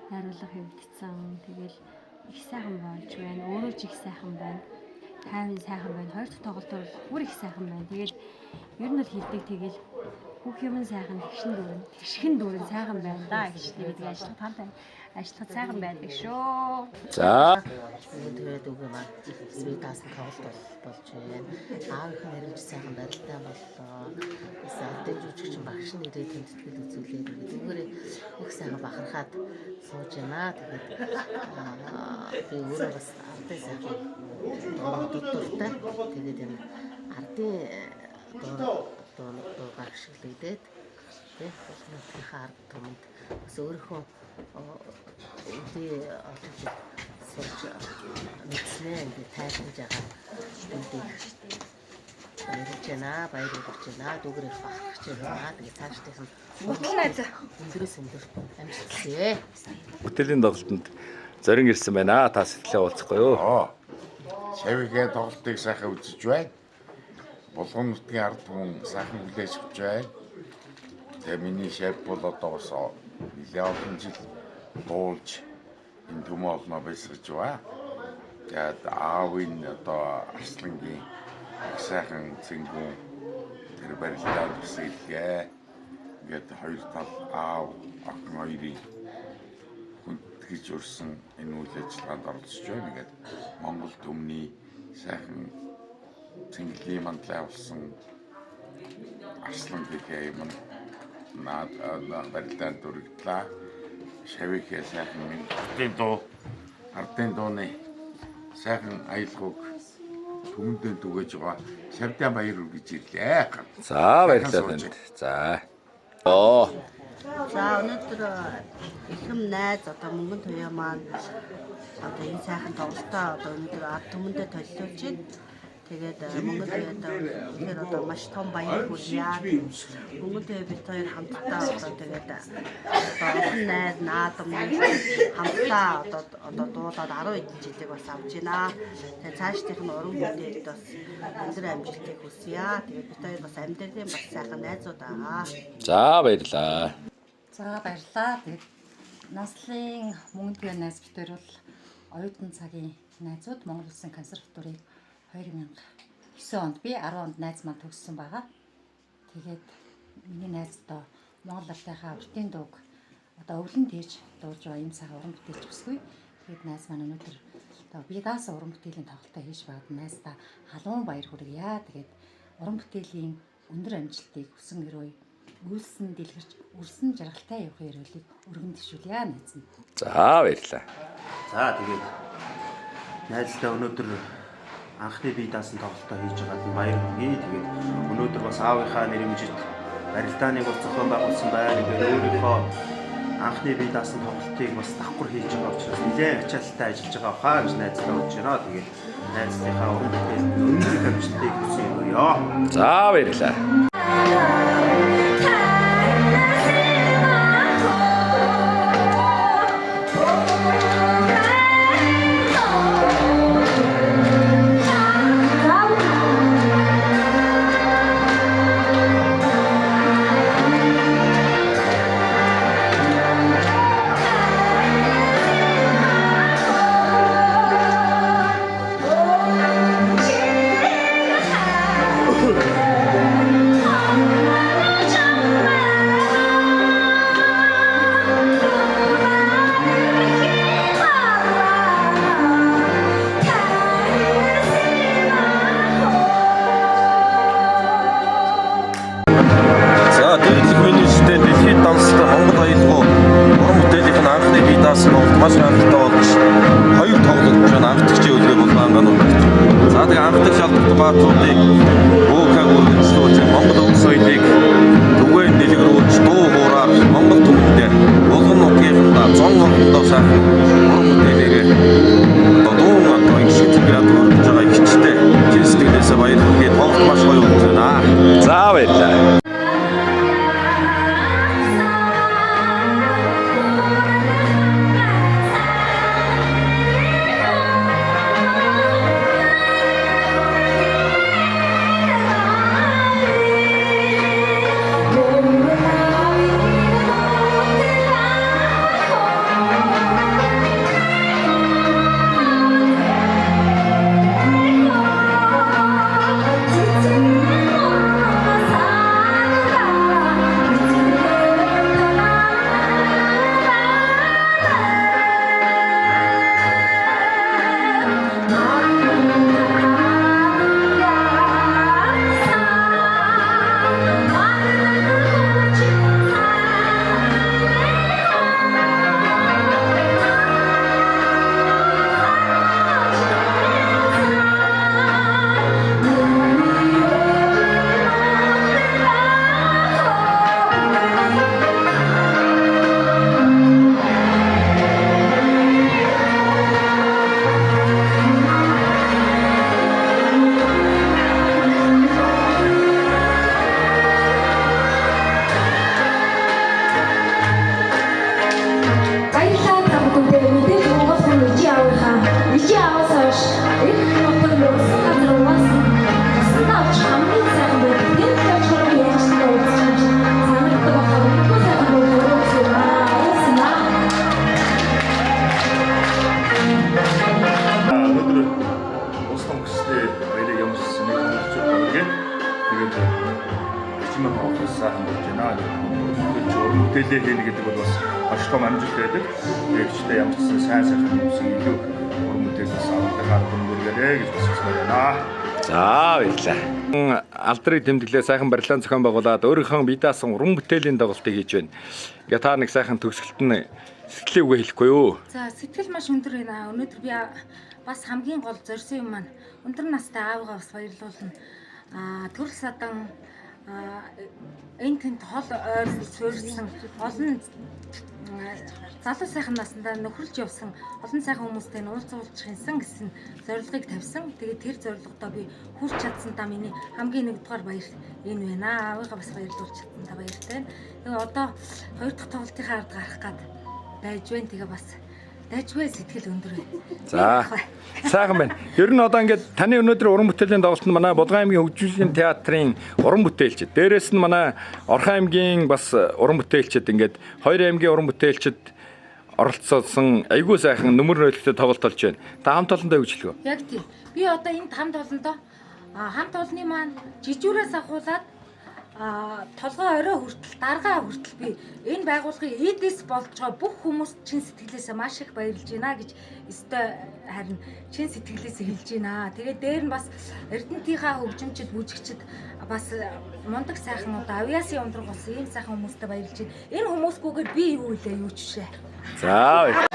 найруулга хэвдсэн. Тэгэл их сайхан болж байна. Өөрөө ч их сайхан байна. Тайван сайхан байна. Хоёр дахь тоглолт бол бүр их сайхан байна. Тэгэл ер нь бол хэлдэг тэгэл бүх юм сайхан тэгшхэн дүүрэн сайхан байна да гэж тэгээд ажиллах тантай ажиллахад сайхан байдаг шүү. За. Тэгээд үгүй маань Свитаас тоглолт болж байна. Аавынхаа нэрж сайхан барилтаа боллоо. Саадын жүжигч багш нэрээ тэмдэглэл үзүүлээд зүгээр их сайхан бахархаад сууж байна. Тэгээд би өөрөө бас ардын сайхан дуртай. Тэгээд энэ ардын доо багшлагдээд тэг болохныхаа ард түмэнд бас өөрийнхөө үдээ олж сурч мэдснээ ингээд тайлбарж байгаа баяр хүргэж байна. Дүүгэрээ бахархаж байна. Тэгээд цаашдынх нь өндөрөөс өндөр амжилтсэ. Бүтэлийн тоглолтод зорин ирсэн байна. Та сэтгэлээ уулзахгүй юу? Шавьяа тоглолтыг сайхан үзэж байна. Булган нутгийн ард түмэн сайхан хүлээж авч байна. Тэгээ миний шав бол одоо бас нэлээд олон жил дуулж энэ төмөө олноо бэлсгэж байна. Тэгээд аавын одоо Арслангийн сайхан цэнгүүн тэр барилдаа төсөөлгээ. Ингээд хоёр тал аав охин хоёрыг хүндгэж өрсөн энэ үйл ажиллагаанд оролцож байна. Ингээд Монгол төмний сайхан цэнгэлийн мандлаа болсон Арслан гэх юм наад барилдаанд дүрэгдлээ. Шавьяа сайхан ардын дууны сайхан аялгауг түмэндээ түгэж байгаа. Шавьяа баяр хүргэж ирлээ. За баярлалаа танд. За. За өнөөдөр ихэм найз одоо мөнгөн туяа маань одоо энэ сайхан тоглолтоо одоо өнөөдөр ард түмэндээ төлөвлөж байна. Тэгээд мөнгөн туяатаа үнээр одоо маш том баяр хүргье. Мөнгөн туяа бид хоёр хамтдаа одоо тэгээд одоо найз наадам хамтдаа одоо дуулаад 10 хэдэн жилиг бас авч байна. Тэгээд цаашдынх нь уран бүтээлд бас өндөр амжилтыг хүсье. Тэгээд бид хоёр бас амьдралын бас сайхан найзууд аа. За баярлалаа. За баярлалаа. Тэгээд наслын мөнгөн туяа найз бид хоёр бол оюутан цагийн найзууд Монгол Улсын консерваторийг 2009 онд би 10 онд найз маань төгссөн байгаа. Тэгээд миний найз одоо Монгол ардынхаа өртийн дууг одоо өвлөн дээж дуулж байгаа юм сайхан уран бүтээлч бүсгүй. Тэгээд найз маань өнөөдөр одоо би даасан уран бүтээлийн тоглолтоо хийж байгаад найздаа халуун баяр хүргье. Тэгээд уран бүтээлийн өндөр амжилтыг хүсэн гэрөө үйлсэн дэлгэрч үрсэн жаргалтай явах ярилыг өргөн төвшүүлье найз нь. За баярлалаа. За тэгээд найздаа өнөөдөр анхны бие даасан тоглолтоо хийж байгаад баяр хүргэе. Тэгээд өнөөдөр бас аавынхаа нэрмжит барилдааныг бол зохион байгуулсан байна. Тэгээд өөрийнхөө анхны бие даасан тоглолтыг бас давхар хийж байгаа учраас нэлээд ачаалттай ажиллаж байгаа хаа гэж найздаа бодож байна. Тэгээд найзынхаа уран бүтээлд өндөр амжилтыг хүсье. За баярлалаа. Маш хангалттай болж хоёр тоглолт байна. Анхдагчийн үлгээ болон ангаанууд. За тэгээ анхдагч шалгалт баатуудыг өөг үргэлжлүүлж Монгол улс соёлыг түгээн дэлгэрүүлж дуу хуураар Монгол түмэндээ булган нутгийнхаа зон ордондоо сайхан уран бүтээлээрээ одоо дуу одоо их шиг зэгрээд өргөж байгаа ихчтэй чин сэтгэлээсээ баярлалаа. хөгжмөн тоглох сайхан болж байна. Мэдээлэл хийнэ гэдэг бол бас маш том амжилт байдаг. Тэгэжтэй ямар ч сайн сайхан хүмүүсийг илүү уран бүтээлээс авдаг арга дүнгээрээ гэж хэлсээр байна. За баярлалаа. Алдрыг тэмдэглээ сайхан барилаан зохион байгуулад өөрийнхөө бие даасан уран бүтээлийн тоглолтыг хийж байна. Ингээ та нэг сайхан төгсгөлт нь сэтгэлээ үгээ хэлэхгүй юу? За сэтгэл маш өндөр байна. Өнөөдөр би бас хамгийн гол зорьсон юм маань өндөр настай аавгаа бас баярлуулна. Төрөл садан энэ тэнд хол ойр суурьсан олон залуу сайхан насндаа нөхөрлж явсан олон сайхан хүмүүстэй уулзуулж хинсэн гэсэн зорилгыг тавьсан. Тэгээд тэр зорилгодоо би хүрч чадсандаа миний хамгийн нэгдүгээр баяр энэ байна. Аавыгаа бас баярлуулж чадсандаа баяртай байна. Тэгээд одоо хоёр дахь тоглолтынхаа ард гарах гад байж байна. Тэгээ бас дайжгүй сэтгэл өндөр байна. За сайхан байна. Ер нь одоо ингээд таны өнөөдөр уран бүтээлийн тоглолтод манай Булган аймгийн хөгжмийн театрын уран бүтээлчид, дээрээс нь манай Орхон аймгийн бас уран бүтээлчид ингээд хоёр аймгийн уран бүтээлчид оролцсон айгүй сайхан нөмөр нөлөөтэй тоглолт болж байна. Та хамт олондоо юу хэлэх вэ? Яг тийм. Би одоо энд хамт олондоо хамт олонны маань жижүүрээс ахуулаад толгой орой хүртэл даргаа хүртэл би энэ байгууллагын эдис болж байгаа бүх хүмүүс чин сэтгэлээсээ маш их баярлж байна гэж өстой харин чин сэтгэлээсээ хэлж байна. Тэгээд дээр нь бас Эрдэнэтийнхаа хөгжимчд бүжигчд бас мундаг сайхан одоо авиасын ундраг болсон ийм сайхан хүмүүстэй баярлж байна. Энэ хүмүүсгүйгээр би юу илээ юу ч шээ. За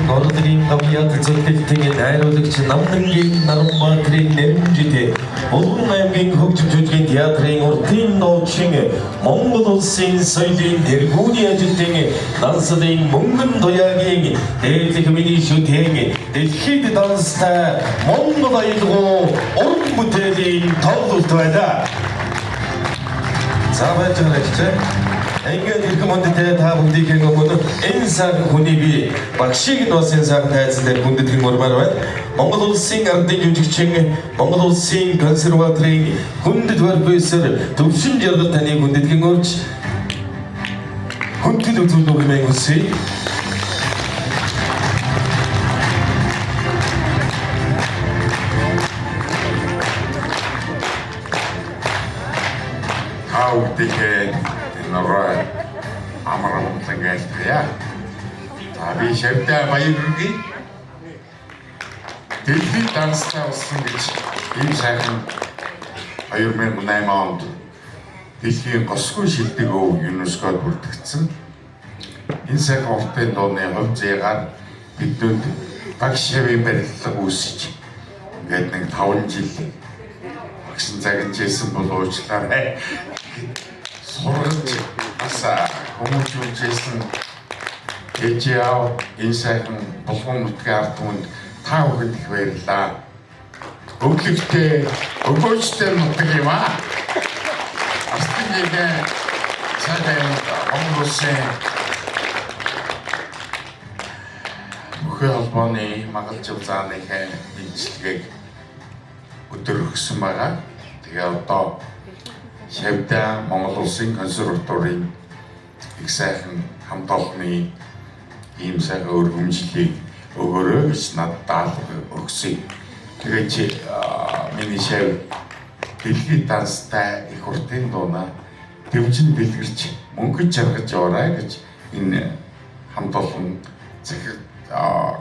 Ордын гавьяд зөвлөлтийн найруулагч Намдангийн Наранбаатрын нэрмжтэй Булган аймгийн хөгжимчдийн театрын уртын нууцын Монгол улсын соёлын тэргүүний ажилтны дансалын мөнгөн туяагийн дээлх миний шүтэн дэлхийд данстай Монгол аялагуу уран бүтээлийн тоглолт байна. За баярлалаа. Ингээд их мөндөд та бүдгийн өмнө энэ сайхан хүний би багшиг нь бас энэ сайхан тайзан дээр хүндэтгэн мөрмөр байна. Монгол улсын ардын жүжигчин, Монгол улсын консерваторийн хүндэт профессор Төвшин Жаргал таны хүндэтгэн өрж хүндэт үзүүлэг мэн үсэ. Аудике норой амрамтлан гэлтгийа. Би шавьтай баяргий. Дэлхийд данстай болсон гэж ийм сайхан 2008 онд дэлхийн госгүй шилдэг өв ЮНЕСКОд бүртгэгдсэн. Энэ сайхан уртын дууны хувь зээгаар бидэнд багш шавийн барилга үүсэж ингээд нэг 5 жил багшин загинжсэн бол уучлаарай. Сургаж бас хүмүүжүүлжсэн ээжээ энэ сайхан Булган нутгийн ард түмэнд та бүхэнд их баярлалаа. Өглөгтэй өгөөжтэй нутаг юм аа. Астынгээ сайхан Монгол улсын бүхэл холбооны магалжил зааныхаа бэлтгэлийг өдөр өгсөн байгаа. Тэгээ одоо шавьда Монгол улсын консерваторийн их сайхан хамт олонны ийм сайхан өргөмжлөлийг өгөөрэй гэж надад өгсөн. Тэгээд миний шав дэлхийд данстай их уртын дуунаа дэвжин бэлгэрч мөнгөж жаргаж яваарай гэж энэ хамт олон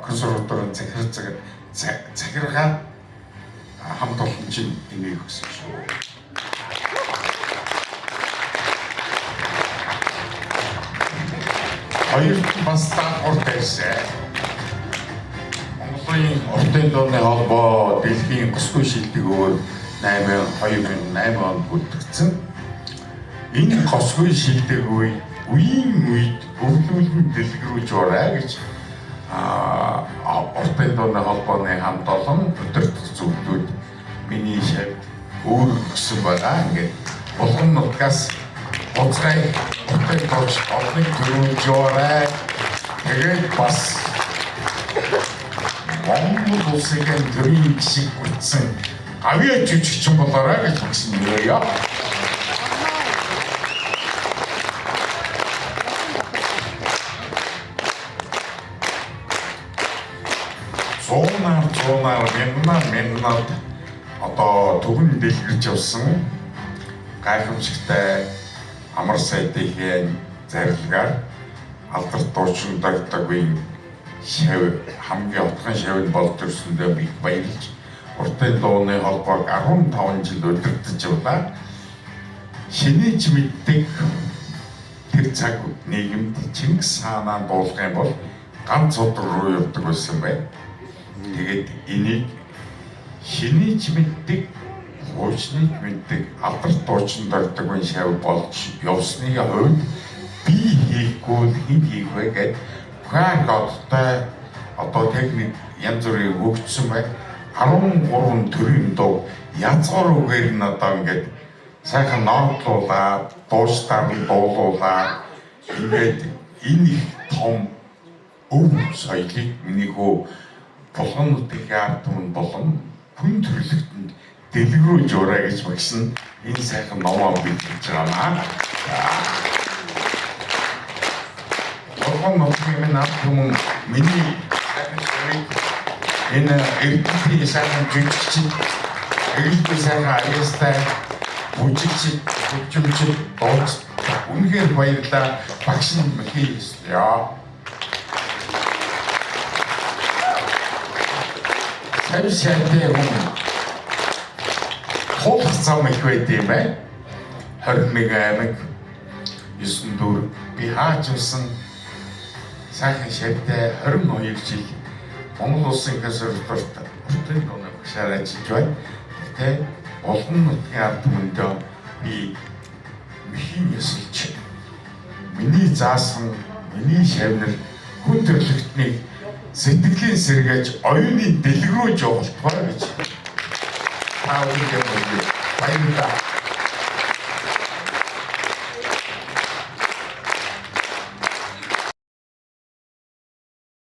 консерваторын захиргаа хамт олон чинь энийг өгсөн шүү. хоёрт нь бас даатгуур байсан. Монголын уртын дууны холбоо дэлхийн гусгүй шилдэг өөр 2008 онд бүрдэгдсэн. Энэ гусгүй шилдэг үеийн үед өвлүүлэн дэлгэрүүлж орой гэж уртын дууны холбооны хамт олон өдөртөх зөвлөлүүд миний шав өөргөсөн байгаа. Ингээд болгон нутгаас уцгай уртын дууч олныг төрүүлж орой. Тэгээд бас Монгол улсын төрийн гişиг гүйтсэн авиа жүжигчин болоорой гэж хэлсэн нэрээ. Зуунаар мянган одоо төгөн дэлгэрж явсан гайхамшигтай амар сайдын зарилгаар алдар дуучин дагдаггүй шав хамгийн отхон шавд болж ирсэндээ би баярлж уртын дууны холбоог 15 жил удирдах явлаа. Шинэж мэддэг тэр цаг нийгэмд Чингис хаанаа дуулах юм бол ганц өдөр рүү явдаг байсан бай. Тэгээд энийг шинэж мэддэг, хуучныг мэддэг алдар дуучин дагдаггүй шав болж явсны хувьд би хийхгүй хэн хийх вэ гэд гадтай одоо техник янз бүрийн хөгжсөн бай. 13 төрлийн дуу язгуур үгээр нь одоо ингээд сайхан нотлуулаад дуустаар нь дуулуулаад ингээд энэ их том өв соёлыг миний хөө болгон нутгийн ард түмэн болон хүн төрлөختөнд дэлгэрүүлж ураа гэж багсан энэ сайхан номоо бэлдэж байгаа. Болгон нутгийн ард түмэн миний энэ эрдэнэний сайхан жүжигчин эрдэнэ сайхан аястай бүжигч хөгжимч дууч үнэхээр баярлалаа багш нь хийлээ. Сайтай хүн хол зам их байд юм байна. 21 аймаг 9 дүр би хаажсан сайхан шавтай 22 жил Монгол улсын консерваторт уртын дууны багшаар ажиллаж байна. Тэгтээ олон нутгийн ард түмэндээ би мэхийн ясалж миний заасан миний шавнар хүн төрлөختнийг сэтгэлийн сэргээж оюуны дэлгэрүүлж явуултгаа гэж та бүхэнд баярлалаа.